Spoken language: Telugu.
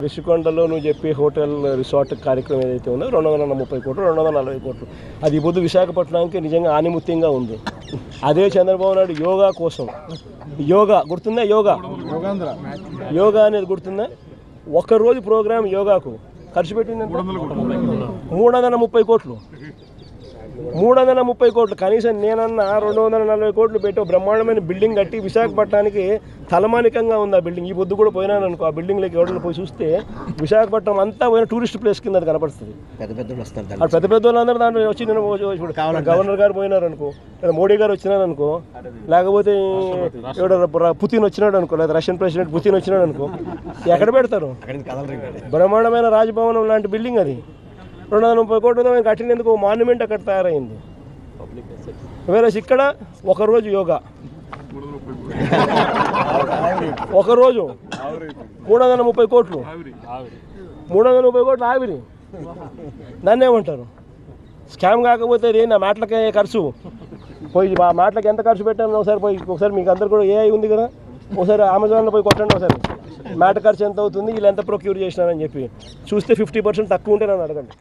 రిషికొండలో నువ్వు చెప్పే హోటల్ రిసార్ట్ కార్యక్రమం ఏదైతే ఉందో 230 కోట్లు 240 కోట్లు అది ఈ పొద్దు విశాఖపట్నానికి నిజంగా ఆనిముత్యంగా ఉంది. అదే చంద్రబాబు నాయుడు యోగా కోసం యోగా గుర్తుందా? యోగా అనేది గుర్తుందా? ఒక్కరోజు ప్రోగ్రాం యోగాకు ఖర్చు పెట్టింది 330 కోట్లు. 330 కోట్లు కనీసం నేనన్నా 240 కోట్లు పెట్టి బ్రహ్మాండమైన బిల్డింగ్ కట్టి విశాఖపట్నానికి తలమానికంగా ఉంది ఆ బిల్డింగ్. ఈ పొద్దు కూడా పోయినాను అనుకో, ఆ బిల్డింగ్లోకి ఎవరైనా పోయి చూస్తే విశాఖపట్నం అంతా పోయిన టూరిస్ట్ ప్లేస్ కింద కనపడుతుంది. పెద్ద పెద్ద వాళ్ళందరూ దాంట్లో వచ్చి నేను గవర్నర్ గారు పోయినారు అనుకో, లేదా మోడీ గారు వచ్చినారు అనుకో, లేకపోతే పుతిన్ వచ్చినాడు అనుకో, లేదా రష్యన్ ప్రెసిడెంట్ పుతిన్ వచ్చినాడు అనుకో, ఎక్కడ పెడతారు? బ్రహ్మాండమైన రాజభవనం లాంటి బిల్డింగ్ అది 230 కోట్లతో మేము కట్టినందుకు మాన్యుమెంట్ అక్కడ తయారైంది. వేరే ఇక్కడ ఒకరోజు యోగా, ఒకరోజు 330 కోట్లు, 330 కోట్లు ఆవిరి. దాన్ని ఏమంటారు? స్కామ్ కాకపోతే అది నా మాటలకే ఖర్చు. పోయి ఆ మాటలకి ఎంత ఖర్చు పెట్టాను ఒకసారి మీకు అందరు కూడా ఏఐ ఉంది కదా, ఒకసారి అమెజాన్లో పోయి కొట్టండి ఒకసారి మ్యాట్ ఖర్చు ఎంత అవుతుంది, వీళ్ళు ఎంత ప్రొక్యూర్ చేసినారని చెప్పి చూస్తే 50% తక్కువ ఉంటే నన్ను అడగండి.